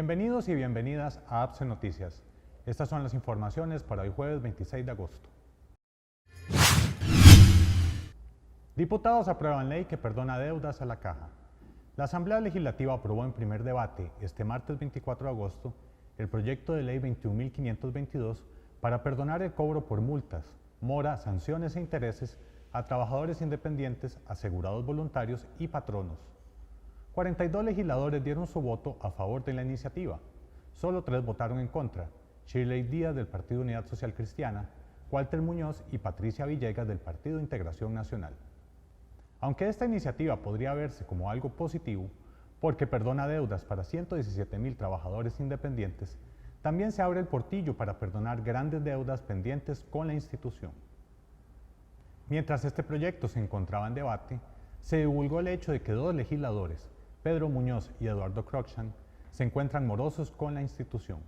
Bienvenidos y bienvenidas a APSE Noticias. Estas son las informaciones para hoy jueves 26 de agosto. Diputados aprueban ley que perdona deudas a la Caja. La Asamblea Legislativa aprobó en primer debate este martes 24 de agosto el proyecto de ley 21.522 para perdonar el cobro por multas, mora, sanciones e intereses a trabajadores independientes, asegurados voluntarios y patronos. 42 legisladores dieron su voto a favor de la iniciativa. Solo 3 votaron en contra: Shirley Díaz del Partido Unidad Social Cristiana, Walter Muñoz y Patricia Villegas del Partido Integración Nacional. Aunque esta iniciativa podría verse como algo positivo, porque perdona deudas para 117.000 trabajadores independientes, también se abre el portillo para perdonar grandes deudas pendientes con la institución. Mientras este proyecto se encontraba en debate, se divulgó el hecho de que 2 legisladores, Pedro Muñoz y Eduardo Cruikshank, se encuentran morosos con la institución.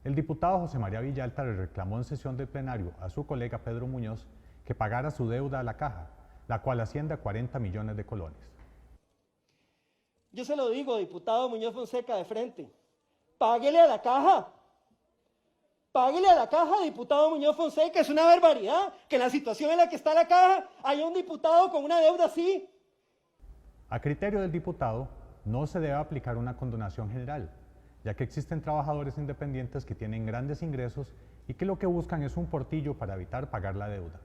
El diputado José María Villalta le reclamó en sesión del plenario a su colega Pedro Muñoz que pagara su deuda a la Caja, la cual asciende a 40 millones de colones. Yo se lo digo, diputado Muñoz Fonseca, de frente: páguele a la Caja. Páguele a la Caja, diputado Muñoz Fonseca. Es una barbaridad que en la situación en la que está la Caja haya un diputado con una deuda así. A criterio del diputado, no se debe aplicar una condonación general, ya que existen trabajadores independientes que tienen grandes ingresos y que lo que buscan es un portillo para evitar pagar la deuda.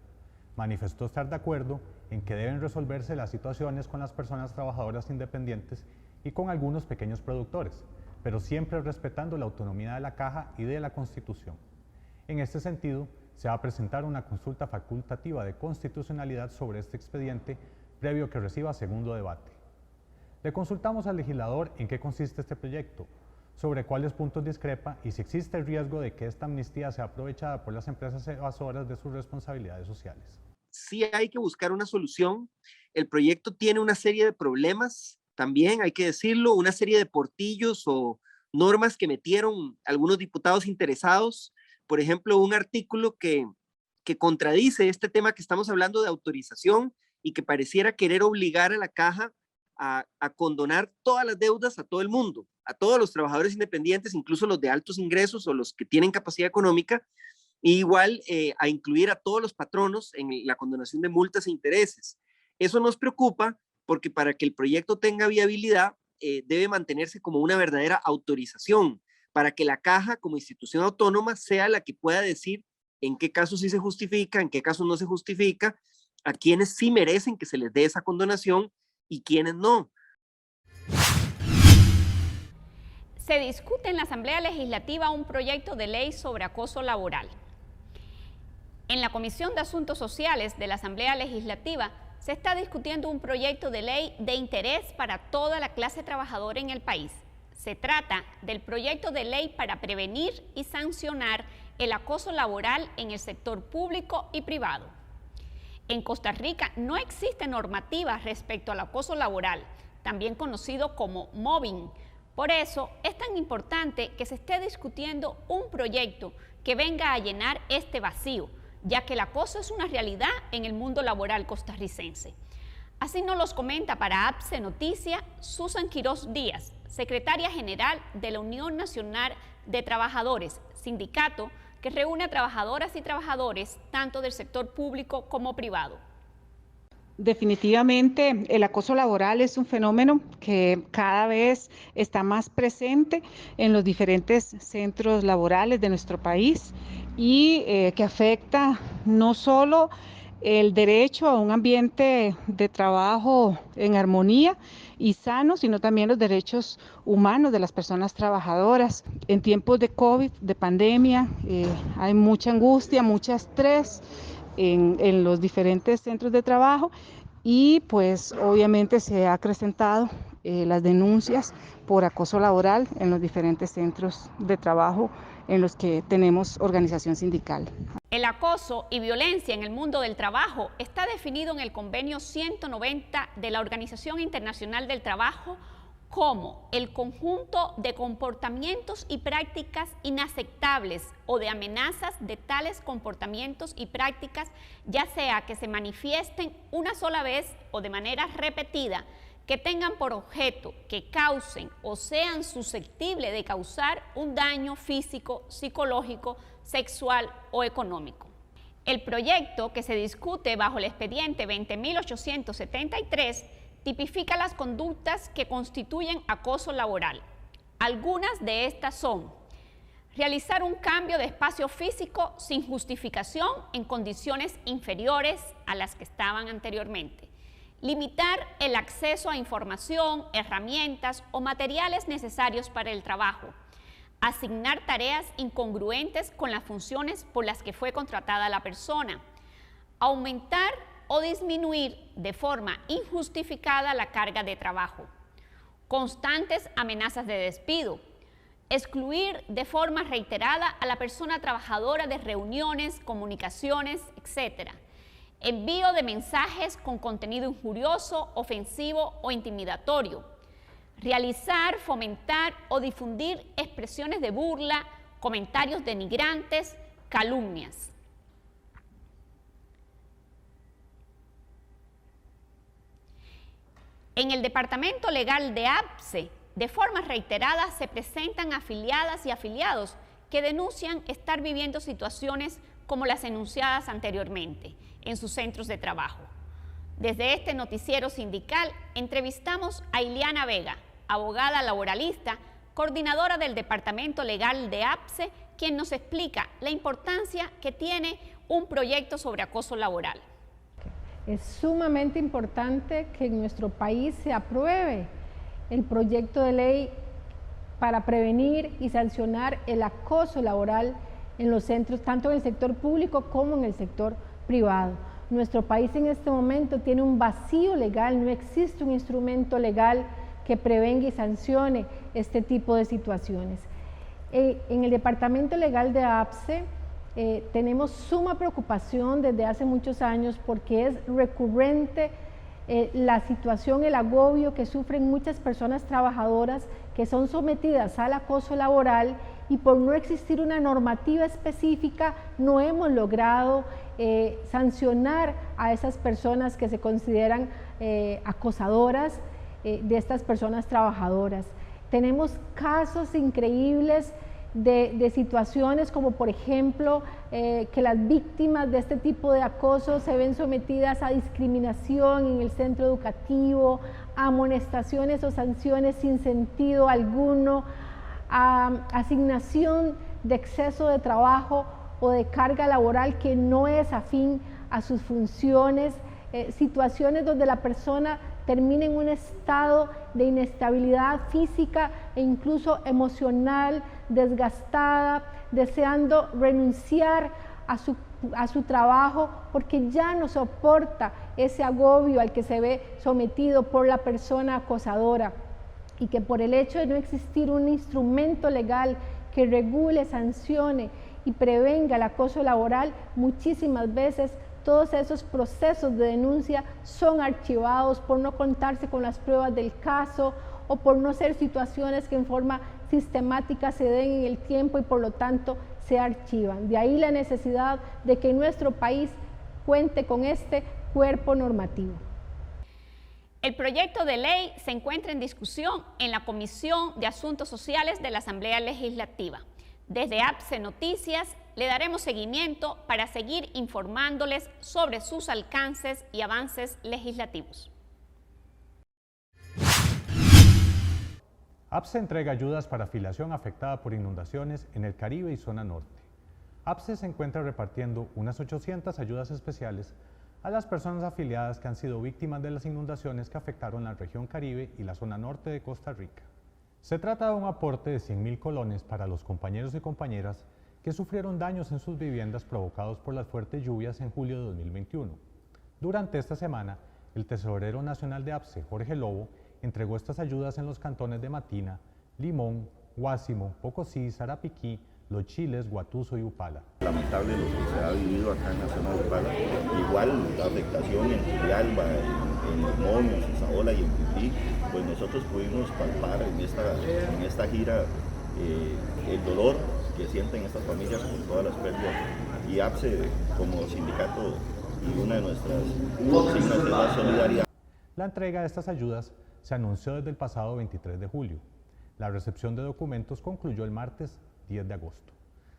Manifestó estar de acuerdo en que deben resolverse las situaciones con las personas trabajadoras independientes y con algunos pequeños productores, pero siempre respetando la autonomía de la Caja y de la Constitución. En este sentido, se va a presentar una consulta facultativa de constitucionalidad sobre este expediente previo que reciba segundo debate. Le consultamos al legislador en qué consiste este proyecto, sobre cuáles puntos discrepa y si existe el riesgo de que esta amnistía sea aprovechada por las empresas evasoras de sus responsabilidades sociales. Sí hay que buscar una solución. El proyecto tiene una serie de problemas, también hay que decirlo, una serie de portillos o normas que metieron algunos diputados interesados. Por ejemplo, un artículo que contradice este tema que estamos hablando de autorización y que pareciera querer obligar a la Caja a condonar todas las deudas a todo el mundo, a todos los trabajadores independientes, incluso los de altos ingresos o los que tienen capacidad económica, e igual a incluir a todos los patronos en la condonación de multas e intereses. Eso nos preocupa porque para que el proyecto tenga viabilidad debe mantenerse como una verdadera autorización, para que la Caja como institución autónoma sea la que pueda decir en qué casos sí se justifica, en qué casos no se justifica, a quienes sí merecen que se les dé esa condonación y quienes no. Se discute en la Asamblea Legislativa un proyecto de ley sobre acoso laboral. En la Comisión de Asuntos Sociales de la Asamblea Legislativa se está discutiendo un proyecto de ley de interés para toda la clase trabajadora en el país. Se trata del proyecto de ley para prevenir y sancionar el acoso laboral en el sector público y privado. En Costa Rica no existe normativa respecto al acoso laboral, también conocido como mobbing. Por eso es tan importante que se esté discutiendo un proyecto que venga a llenar este vacío, ya que el acoso es una realidad en el mundo laboral costarricense. Así nos los comenta para APSE Noticias Susan Quiroz Díaz, secretaria general de la Unión Nacional de Trabajadores, sindicato que reúne a trabajadoras y trabajadores tanto del sector público como privado. Definitivamente el acoso laboral es un fenómeno que cada vez está más presente en los diferentes centros laborales de nuestro país y que afecta no solo el derecho a un ambiente de trabajo en armonía y sano, sino también los derechos humanos de las personas trabajadoras. En tiempos de COVID, de pandemia, hay mucha angustia, mucho estrés en los diferentes centros de trabajo y pues obviamente se ha acrecentado las denuncias por acoso laboral en los diferentes centros de trabajo en los que tenemos organización sindical. El acoso y violencia en el mundo del trabajo está definido en el Convenio 190 de la Organización Internacional del Trabajo como el conjunto de comportamientos y prácticas inaceptables o de amenazas de tales comportamientos y prácticas, ya sea que se manifiesten una sola vez o de manera repetida, que tengan por objeto que causen o sean susceptibles de causar un daño físico, psicológico, sexual o económico. El proyecto que se discute bajo el expediente 20.873 tipifica las conductas que constituyen acoso laboral. Algunas de estas son: realizar un cambio de espacio físico sin justificación en condiciones inferiores a las que estaban anteriormente; limitar el acceso a información, herramientas o materiales necesarios para el trabajo; asignar tareas incongruentes con las funciones por las que fue contratada la persona; aumentar o disminuir de forma injustificada la carga de trabajo; constantes amenazas de despido; excluir de forma reiterada a la persona trabajadora de reuniones, comunicaciones, etc.; envío de mensajes con contenido injurioso, ofensivo o intimidatorio; realizar, fomentar o difundir expresiones de burla, comentarios denigrantes, calumnias. En el Departamento Legal de APSE, de forma reiterada se presentan afiliadas y afiliados que denuncian estar viviendo situaciones como las enunciadas anteriormente en sus centros de trabajo. Desde este noticiero sindical entrevistamos a Iliana Vega, abogada laboralista, coordinadora del Departamento Legal de APSE, quien nos explica la importancia que tiene un proyecto sobre acoso laboral. Es sumamente importante que en nuestro país se apruebe el proyecto de ley para prevenir y sancionar el acoso laboral en los centros, tanto en el sector público como en el sector privado. Nuestro país en este momento tiene un vacío legal, no existe un instrumento legal que prevenga y sancione este tipo de situaciones. En el Departamento Legal de APSE tenemos suma preocupación desde hace muchos años porque es recurrente la situación, el agobio que sufren muchas personas trabajadoras que son sometidas al acoso laboral, y por no existir una normativa específica no hemos logrado sancionar a esas personas que se consideran acosadoras de estas personas trabajadoras. Tenemos casos increíbles de situaciones como, por ejemplo, que las víctimas de este tipo de acoso se ven sometidas a discriminación en el centro educativo, a amonestaciones o sanciones sin sentido alguno, a asignación de exceso de trabajo o de carga laboral que no es afín a sus funciones, situaciones donde la persona termina en un estado de inestabilidad física e incluso emocional, desgastada, deseando renunciar a su trabajo porque ya no soporta ese agobio al que se ve sometido por la persona acosadora, y que por el hecho de no existir un instrumento legal que regule, sancione y prevenga el acoso laboral, muchísimas veces todos esos procesos de denuncia son archivados por no contarse con las pruebas del caso o por no ser situaciones que en forma sistemática se den en el tiempo y por lo tanto se archivan. De ahí la necesidad de que nuestro país cuente con este cuerpo normativo. El proyecto de ley se encuentra en discusión en la Comisión de Asuntos Sociales de la Asamblea Legislativa. Desde APSE Noticias le daremos seguimiento para seguir informándoles sobre sus alcances y avances legislativos. APSE entrega ayudas para afiliación afectada por inundaciones en el Caribe y zona norte. APSE se encuentra repartiendo unas 800 ayudas especiales a las personas afiliadas que han sido víctimas de las inundaciones que afectaron la región Caribe y la zona norte de Costa Rica. Se trata de un aporte de 100.000 colones para los compañeros y compañeras que sufrieron daños en sus viviendas provocados por las fuertes lluvias en julio de 2021. Durante esta semana, el tesorero nacional de APSE, Jorge Lobo, entregó estas ayudas en los cantones de Matina, Limón, Guásimo, Pocosí, Sarapiquí, Los Chiles, Guatuso y Upala. Lamentable lo que se ha vivido acá en la zona de Upala. Igual la afectación en Turrialba, en Limón, en Zazaola y en Pipí, pues nosotros pudimos palpar en esta gira el dolor que sienten estas familias por todas las pérdidas. Y APSE, como sindicato y una de nuestras consignas de la solidaridad. La entrega de estas ayudas se anunció desde el pasado 23 de julio. La recepción de documentos concluyó el martes 10 de agosto.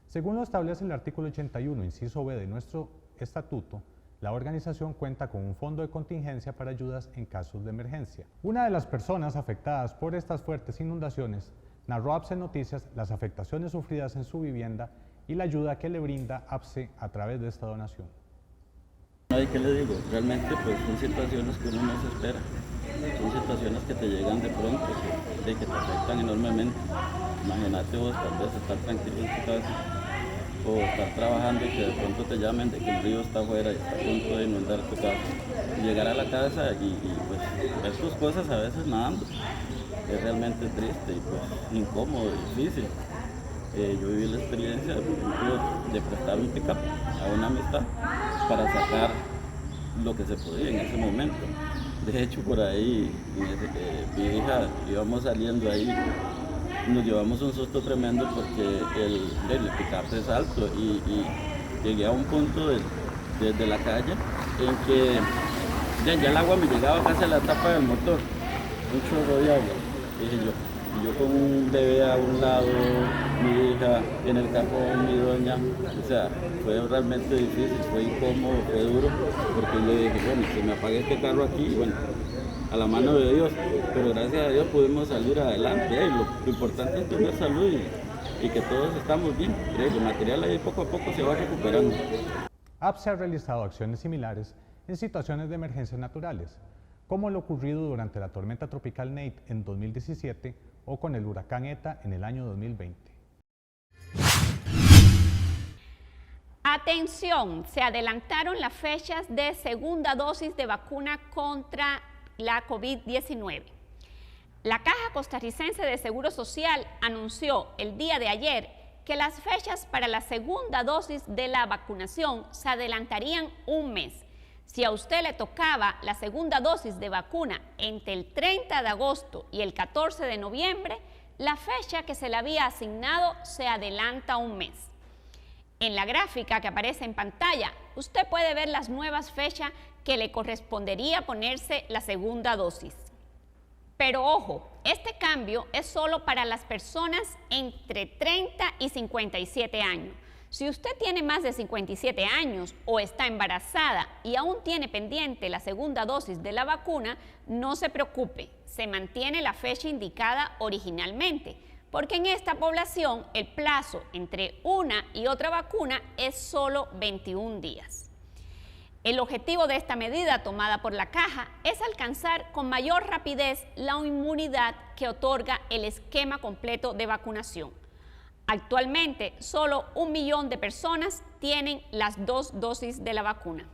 Según lo establece el artículo 81, inciso B de nuestro estatuto, la organización cuenta con un fondo de contingencia para ayudas en casos de emergencia. Una de las personas afectadas por estas fuertes inundaciones narró a APSE Noticias las afectaciones sufridas en su vivienda y la ayuda que le brinda APSE a través de esta donación. ¿Qué le digo? Realmente pues son situaciones que uno no se espera. Son situaciones que te llegan de pronto, que te afectan enormemente. Imagínate vos tal vez estar tranquilo en tu casa o estar trabajando y que de pronto te llamen de que el río está afuera y está a punto de inundar tu casa. Y llegar a la casa y pues ver tus cosas a veces nadando. Es realmente triste y pues incómodo, difícil. Yo viví la experiencia, por ejemplo, de prestar un pick-up a una amistad para sacar lo que se podía en ese momento. De hecho, por ahí, mi hija, íbamos saliendo ahí, nos llevamos un susto tremendo porque el pick-up es alto y llegué a un punto de la calle en que ya el agua me llegaba casi a la tapa del motor, un chorro de agua, dije yo. Y yo con un bebé a un lado, mi hija en el cajón, mi doña, o sea, fue realmente difícil, fue incómodo, fue duro, porque yo dije, bueno, si me apagué este carro aquí, bueno, a la mano de Dios, pero gracias a Dios pudimos salir adelante, lo importante es tener salud y que todos estamos bien, el material ahí poco a poco se va recuperando. APSE ha realizado acciones similares en situaciones de emergencias naturales, como lo ocurrido durante la tormenta tropical Nate en 2017 o con el huracán ETA en el año 2020. Atención, se adelantaron las fechas de segunda dosis de vacuna contra la COVID-19. La Caja Costarricense de Seguro Social anunció el día de ayer que las fechas para la segunda dosis de la vacunación se adelantarían un mes. Si a usted le tocaba la segunda dosis de vacuna entre el 30 de agosto y el 14 de noviembre, la fecha que se le había asignado se adelanta un mes. En la gráfica que aparece en pantalla, usted puede ver las nuevas fechas que le correspondería ponerse la segunda dosis. Pero ojo, este cambio es solo para las personas entre 30 y 57 años. Si usted tiene más de 57 años o está embarazada y aún tiene pendiente la segunda dosis de la vacuna, no se preocupe, se mantiene la fecha indicada originalmente, porque en esta población el plazo entre una y otra vacuna es solo 21 días. El objetivo de esta medida tomada por la Caja es alcanzar con mayor rapidez la inmunidad que otorga el esquema completo de vacunación. Actualmente, solo 1 millón de personas tienen las 2 dosis de la vacuna.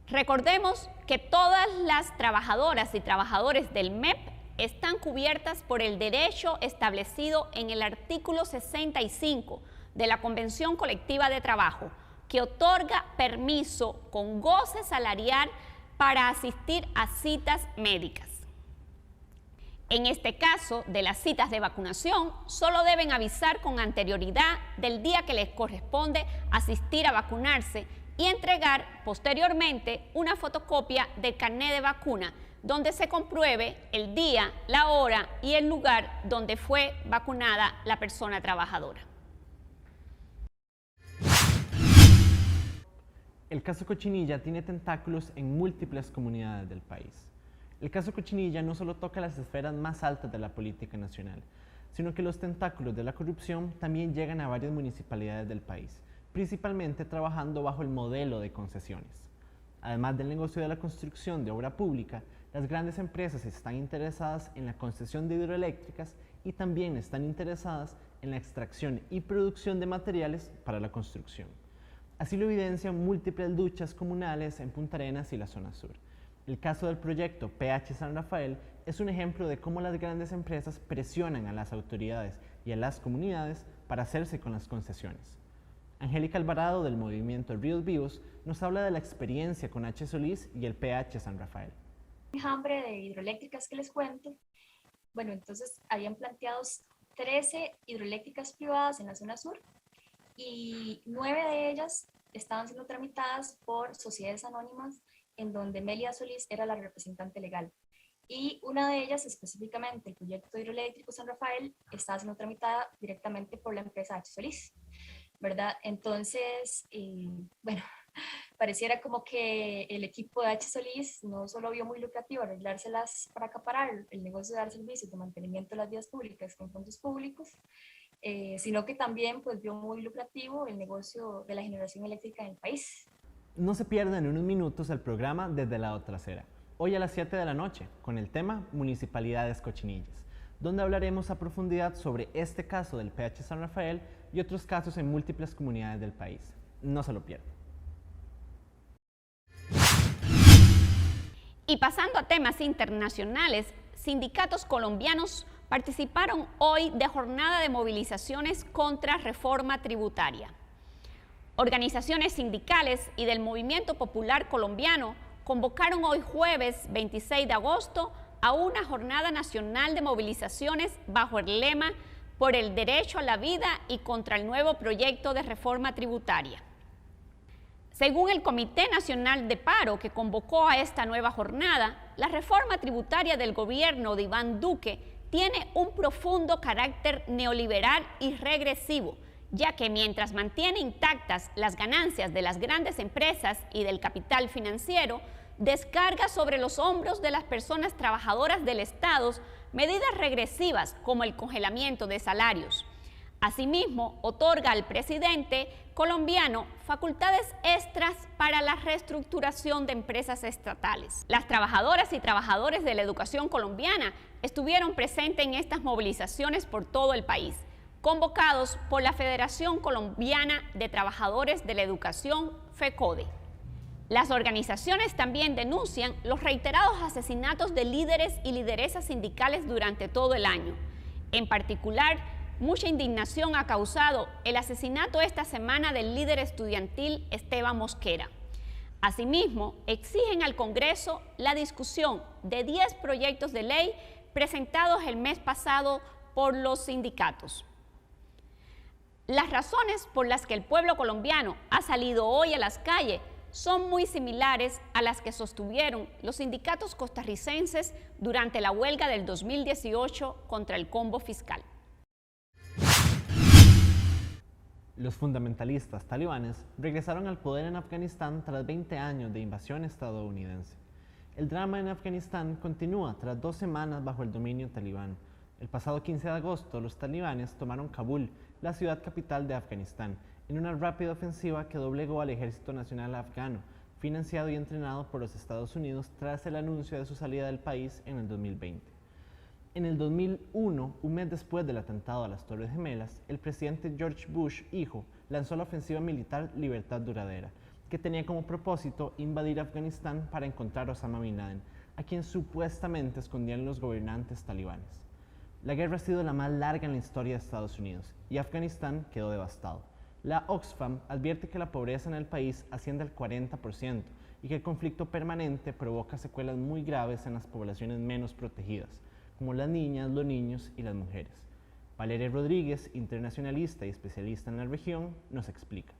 Recordemos que todas las trabajadoras y trabajadores del MEP están cubiertas por el derecho establecido en el artículo 65 de la Convención Colectiva de Trabajo, que otorga permiso con goce salarial para asistir a citas médicas. En este caso, de las citas de vacunación, solo deben avisar con anterioridad del día que les corresponde asistir a vacunarse y entregar posteriormente una fotocopia del carnet de vacuna donde se compruebe el día, la hora y el lugar donde fue vacunada la persona trabajadora. El caso Cochinilla tiene tentáculos en múltiples comunidades del país. El caso Cochinilla no solo toca las esferas más altas de la política nacional, sino que los tentáculos de la corrupción también llegan a varias municipalidades del país, principalmente trabajando bajo el modelo de concesiones. Además del negocio de la construcción de obra pública, las grandes empresas están interesadas en la concesión de hidroeléctricas y también están interesadas en la extracción y producción de materiales para la construcción. Así lo evidencian múltiples luchas comunales en Punta Arenas y la zona sur. El caso del proyecto PH San Rafael es un ejemplo de cómo las grandes empresas presionan a las autoridades y a las comunidades para hacerse con las concesiones. Angélica Alvarado del movimiento Ríos Vivos nos habla de la experiencia con H. Solís y el PH San Rafael. Enjambre de hidroeléctricas que les cuento. Bueno, entonces habían planteado 13 hidroeléctricas privadas en la zona sur y 9 de ellas estaban siendo tramitadas por sociedades anónimas en donde Melia Solís era la representante legal. y una de ellas, específicamente el proyecto hidroeléctrico San Rafael, está siendo tramitada directamente por la empresa H. Solís, ¿verdad? Entonces, bueno, pareciera como que el equipo de H. Solís no solo vio muy lucrativo arreglárselas para acaparar el negocio de dar servicios de mantenimiento de las vías públicas con fondos públicos, sino que también pues vio muy lucrativo el negocio de la generación eléctrica en el país. No se pierdan en unos minutos el programa Desde el Lado Trasera, hoy a las 7 de la noche, con el tema Municipalidades Cochinillas, donde hablaremos a profundidad sobre este caso del PH San Rafael y otros casos en múltiples comunidades del país. No se lo pierdan. Y pasando a temas internacionales, sindicatos colombianos participaron hoy de jornada de movilizaciones contra reforma tributaria. Organizaciones sindicales y del Movimiento Popular Colombiano convocaron hoy jueves 26 de agosto a una jornada nacional de movilizaciones bajo el lema por el derecho a la vida y contra el nuevo proyecto de reforma tributaria. Según el Comité Nacional de Paro que convocó a esta nueva jornada, la reforma tributaria del gobierno de Iván Duque tiene un profundo carácter neoliberal y regresivo, ya que mientras mantiene intactas las ganancias de las grandes empresas y del capital financiero, descarga sobre los hombros de las personas trabajadoras del Estado medidas regresivas como el congelamiento de salarios. Asimismo, otorga al presidente colombiano facultades extras para la reestructuración de empresas estatales. Las trabajadoras y trabajadores de la educación colombiana estuvieron presentes en estas movilizaciones por todo el país, convocados por la Federación Colombiana de Trabajadores de la Educación, FECODE. Las organizaciones también denuncian los reiterados asesinatos de líderes y lideresas sindicales durante todo el año. En particular, mucha indignación ha causado el asesinato esta semana del líder estudiantil Esteban Mosquera. Asimismo, exigen al Congreso la discusión de 10 proyectos de ley presentados el mes pasado por los sindicatos. Las razones por las que el pueblo colombiano ha salido hoy a las calles son muy similares a las que sostuvieron los sindicatos costarricenses durante la huelga del 2018 contra el combo fiscal. Los fundamentalistas talibanes regresaron al poder en Afganistán tras 20 años de invasión estadounidense. El drama en Afganistán continúa tras 2 semanas bajo el dominio talibán. El pasado 15 de agosto, los talibanes tomaron Kabul, la ciudad capital de Afganistán, en una rápida ofensiva que doblegó al Ejército Nacional Afgano, financiado y entrenado por los Estados Unidos tras el anuncio de su salida del país en el 2020. En el 2001, un mes después del atentado a las Torres Gemelas, el presidente George Bush, hijo, lanzó la ofensiva militar Libertad Duradera, que tenía como propósito invadir Afganistán para encontrar a Osama Bin Laden, a quien supuestamente escondían los gobernantes talibanes. La guerra ha sido la más larga en la historia de Estados Unidos y Afganistán quedó devastado. La Oxfam advierte que la pobreza en el país asciende al 40% y que el conflicto permanente provoca secuelas muy graves en las poblaciones menos protegidas, como las niñas, los niños y las mujeres. Valeria Rodríguez, internacionalista y especialista en la región, nos explica.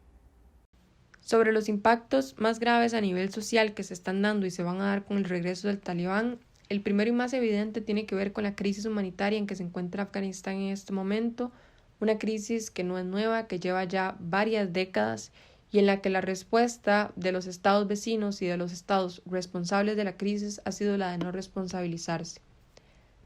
Sobre los impactos más graves a nivel social que se están dando y se van a dar con el regreso del talibán, el primero y más evidente tiene que ver con la crisis humanitaria en que se encuentra Afganistán en este momento, una crisis que no es nueva, que lleva ya varias décadas y en la que la respuesta de los estados vecinos y de los estados responsables de la crisis ha sido la de no responsabilizarse.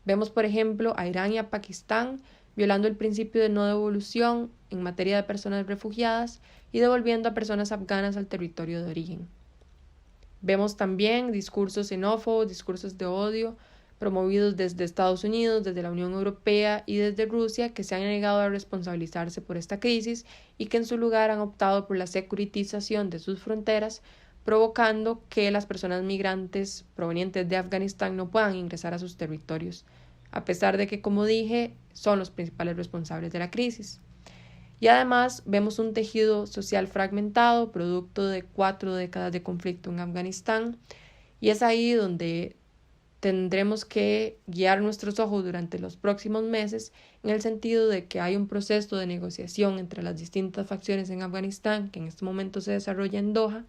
Vemos, por ejemplo, a Irán y a Pakistán violando el principio de no devolución en materia de personas refugiadas y devolviendo a personas afganas al territorio de origen. Vemos también discursos xenófobos, discursos de odio, promovidos desde Estados Unidos, desde la Unión Europea y desde Rusia, que se han negado a responsabilizarse por esta crisis y que en su lugar han optado por la securitización de sus fronteras, provocando que las personas migrantes provenientes de Afganistán no puedan ingresar a sus territorios, a pesar de que, como dije, son los principales responsables de la crisis. Y además vemos un tejido social fragmentado, producto de 4 décadas de conflicto en Afganistán, y es ahí donde tendremos que guiar nuestros ojos durante los próximos meses en el sentido de que hay un proceso de negociación entre las distintas facciones en Afganistán que en este momento se desarrolla en Doha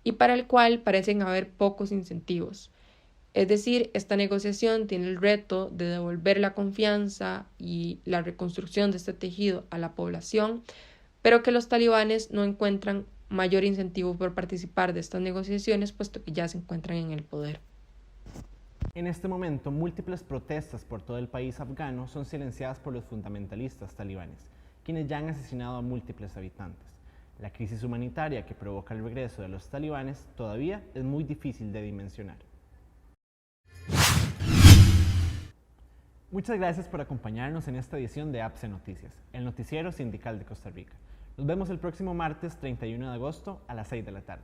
y para el cual parecen haber pocos incentivos. Es decir, esta negociación tiene el reto de devolver la confianza y la reconstrucción de este tejido a la población, pero que los talibanes no encuentran mayor incentivo por participar de estas negociaciones, puesto que ya se encuentran en el poder. En este momento, múltiples protestas por todo el país afgano son silenciadas por los fundamentalistas talibanes, quienes ya han asesinado a múltiples habitantes. La crisis humanitaria que provoca el regreso de los talibanes todavía es muy difícil de dimensionar. Muchas gracias por acompañarnos en esta edición de APSE Noticias, el noticiero sindical de Costa Rica. Nos vemos el próximo martes 31 de agosto a las 6 de la tarde.